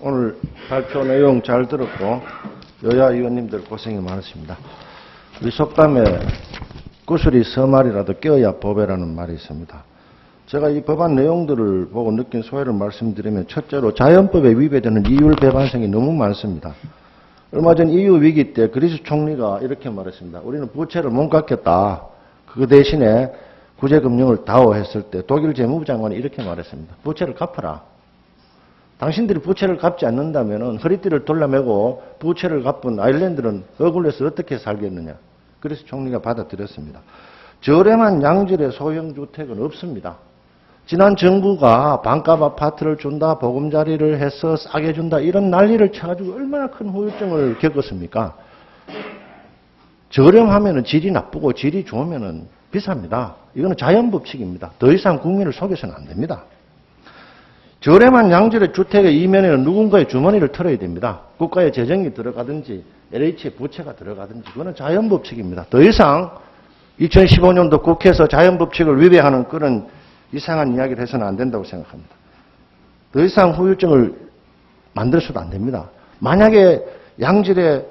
오늘 발표 내용 잘 들었고 여야 의원님들 고생이 많으십니다. 우리 속담에 구슬이 서말이라도 껴야 법이라는 말이 있습니다. 제가 이 법안 내용들을 보고 느낀 소회를 말씀드리면 첫째로 자연법에 위배되는 이율 배반성이 너무 많습니다. 얼마 전 EU 위기 때 그리스 총리가 이렇게 말했습니다. 우리는 부채를 못 갚겠다. 그 대신에 구제금융을 다오했을 때 독일 재무부 장관이 이렇게 말했습니다. 부채를 갚아라. 당신들이 부채를 갚지 않는다면 허리띠를 돌려매고 부채를 갚은 아일랜드는 억울해서 어떻게 살겠느냐. 그래서 총리가 받아들였습니다. 저렴한 양질의 소형주택은 없습니다. 지난 정부가 반값 아파트를 준다, 보금자리를 해서 싸게 준다 이런 난리를 쳐가지고 얼마나 큰 후유증을 겪었습니까? 저렴하면 질이 나쁘고 질이 좋으면 비쌉니다. 이거는 자연법칙입니다. 더 이상 국민을 속여서는 안 됩니다. 저렴한 양질의 주택의 이면에는 누군가의 주머니를 털어야 됩니다. 국가의 재정이 들어가든지 LH의 부채가 들어가든지 그거는 자연법칙입니다. 더 이상 2015년도 국회에서 자연법칙을 위배하는 그런 이상한 이야기를 해서는 안 된다고 생각합니다. 더 이상 후유증을 만들어서도 안 됩니다. 만약에 양질의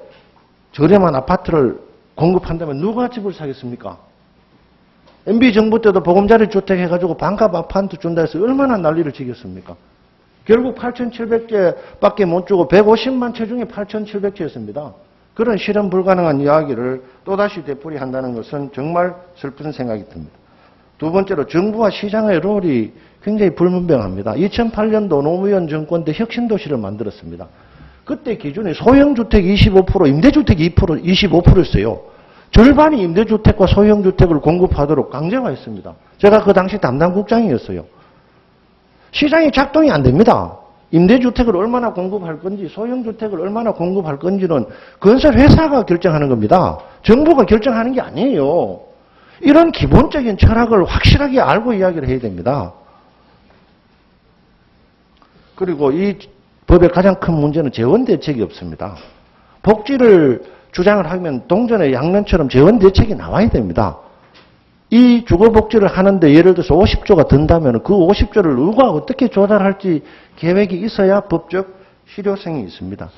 저렴한 아파트를 공급한다면 누가 집을 사겠습니까? MB 정부 때도 보금자리 주택 해가지고 반값 아파트 준다 해서 얼마나 난리를 치겠습니까? 결국 8,700채밖에 못 주고 150만 채 중에 8,700채였습니다. 그런 실현 불가능한 이야기를 또다시 되풀이한다는 것은 정말 슬픈 생각이 듭니다. 두 번째로 정부와 시장의 롤이 굉장히 불분명합니다. 2008년도 노무현 정권 때 혁신도시를 만들었습니다. 그때 기준이 소형주택 25%, 임대주택 25%였어요. 절반이 임대주택과 소형주택을 공급하도록 강제화했습니다. 제가 그 당시 담당국장이었어요. 시장이 작동이 안 됩니다. 임대주택을 얼마나 공급할 건지 소형주택을 얼마나 공급할 건지는 건설회사가 결정하는 겁니다. 정부가 결정하는 게 아니에요. 이런 기본적인 철학을 확실하게 알고 이야기를 해야 됩니다. 그리고 이 법의 가장 큰 문제는 재원대책이 없습니다. 복지를 주장을 하면 동전의 양면처럼 재원대책이 나와야 됩니다. 이 주거복지를 하는데 예를 들어서 50조가 든다면 그 50조를 누가 어떻게 조달할지 계획이 있어야 법적 실효성이 있습니다.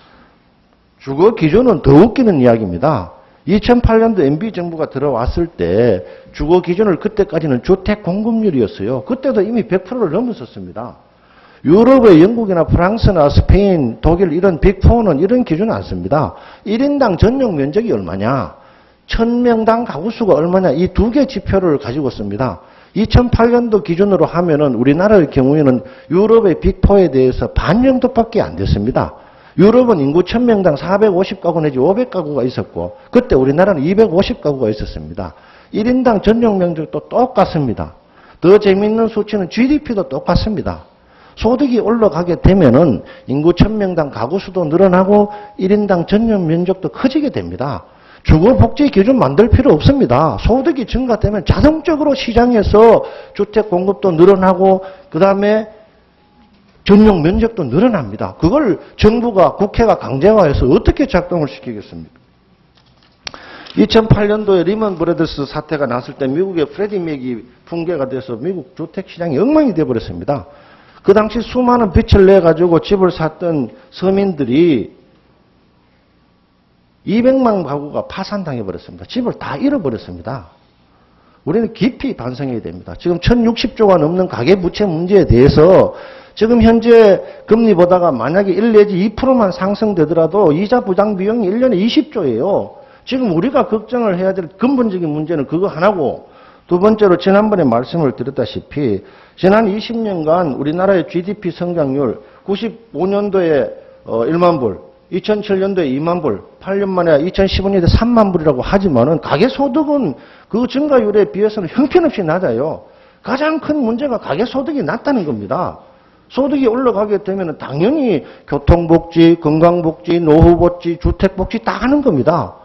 주거 기준은 더 웃기는 이야기입니다. 2008년도 MB 정부가 들어왔을 때 주거 기준을 그때까지는 주택 공급률이었어요. 그때도 이미 100%를 넘었었습니다. 유럽의 영국이나 프랑스나 스페인, 독일 이런 빅4는 이런 기준을 안 씁니다. 1인당 전용 면적이 얼마냐, 1000명당 가구수가 얼마냐 이 두 개 지표를 가지고 씁니다. 2008년도 기준으로 하면은 우리나라의 경우에는 유럽의 빅4에 대해서 반 정도밖에 안 됐습니다. 유럽은 인구 1000명당 450가구 내지 500가구가 있었고 그때 우리나라는 250가구가 있었습니다. 1인당 전용 면적도 똑같습니다. 더 재미있는 수치는 GDP도 똑같습니다. 소득이 올라가게 되면은 인구 1000명당 가구 수도 늘어나고 1인당 전용 면적도 커지게 됩니다. 주거복지 기준 만들 필요 없습니다. 소득이 증가되면 자동적으로 시장에서 주택 공급도 늘어나고 그 다음에 전용 면적도 늘어납니다. 그걸 정부가 국회가 강제화해서 어떻게 작동을 시키겠습니까? 2008년도에 리먼 브라더스 사태가 났을 때 미국의 프레디 맥이 붕괴가 돼서 미국 주택시장이 엉망이 되어버렸습니다. 그 당시 수많은 빚을 내가지고 집을 샀던 서민들이 200만 가구가 파산당해버렸습니다. 집을 다 잃어버렸습니다. 우리는 깊이 반성해야 됩니다. 지금 1060조가 넘는 가계부채 문제에 대해서 지금 현재 금리 보다가 만약에 1 내지 2%만 상승되더라도 이자 부담 비용이 1년에 20조예요. 지금 우리가 걱정을 해야 될 근본적인 문제는 그거 하나고 두 번째로 지난번에 말씀을 드렸다시피 지난 20년간 우리나라의 GDP 성장률 95년도에 1만 불, 2007년도에 2만 불, 8년 만에 2015년도에 3만 불이라고 하지만은 가계소득은 그 증가율에 비해서는 형편없이 낮아요. 가장 큰 문제가 가계소득이 낮다는 겁니다. 소득이 올라가게 되면 당연히 교통복지, 건강복지, 노후복지, 주택복지 다 하는 겁니다.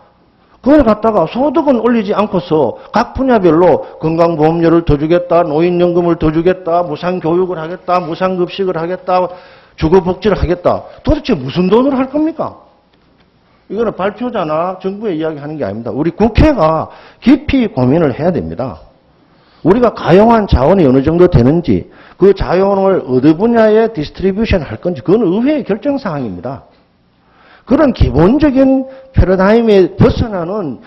그걸 갖다가 소득은 올리지 않고서 각 분야별로 건강보험료를 더 주겠다, 노인연금을 더 주겠다, 무상교육을 하겠다, 무상급식을 하겠다, 주거복지를 하겠다. 도대체 무슨 돈으로 할 겁니까? 이거는 발표자나 정부의 이야기하는 게 아닙니다. 우리 국회가 깊이 고민을 해야 됩니다. 우리가 가용한 자원이 어느 정도 되는지, 그 자원을 어느 분야에 디스트리뷰션 할 건지, 그건 의회의 결정 사항입니다. 그런 기본적인 패러다임에 벗어나는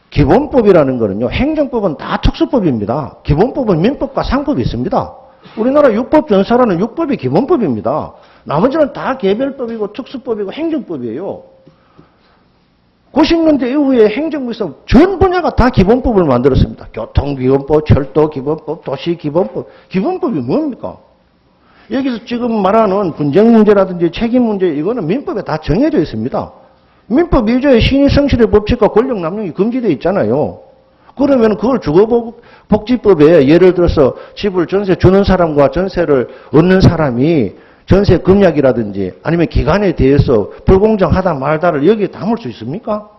기본법이라는 거는요, 행정법은 다 특수법입니다. 기본법은 민법과 상법이 있습니다. 우리나라 육법 전사라는 육법이 기본법입니다. 나머지는 다 개별법이고 특수법이고 행정법이에요. 90년대 이후에 행정부에서 전 분야가 다 기본법을 만들었습니다. 교통기본법, 철도기본법, 도시기본법. 기본법이 뭡니까? 여기서 지금 말하는 분쟁 문제라든지 책임 문제, 이거는 민법에 다 정해져 있습니다. 민법 2조에 신의성실의 법칙과 권력 남용이 금지되어 있잖아요. 그러면 그걸 주거복지법에 예를 들어서 집을 전세 주는 사람과 전세를 얻는 사람이 전세 금약이라든지 아니면 기간에 대해서 불공정하다 말다를 여기에 담을 수 있습니까?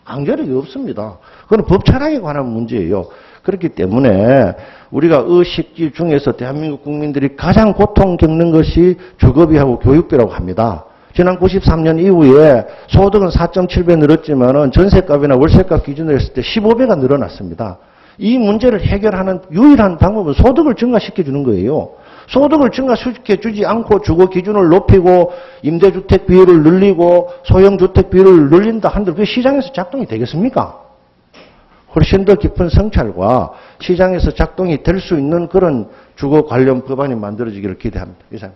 안결이 없습니다. 그건 법 철학에 관한 문제예요. 그렇기 때문에 우리가 의식지 중에서 대한민국 국민들이 가장 고통 겪는 것이 주거비하고 교육비라고 합니다. 지난 93년 이후에 소득은 4.7배 늘었지만은 전세값이나 월세값 기준으로 했을 때 15배가 늘어났습니다. 이 문제를 해결하는 유일한 방법은 소득을 증가시켜주는 거예요. 소득을 증가시켜주지 않고 주거 기준을 높이고 임대주택 비율을 늘리고 소형주택 비율을 늘린다 한들 그게 시장에서 작동이 되겠습니까? 훨씬 더 깊은 성찰과 시장에서 작동이 될 수 있는 그런 주거 관련 법안이 만들어지기를 기대합니다. 이상.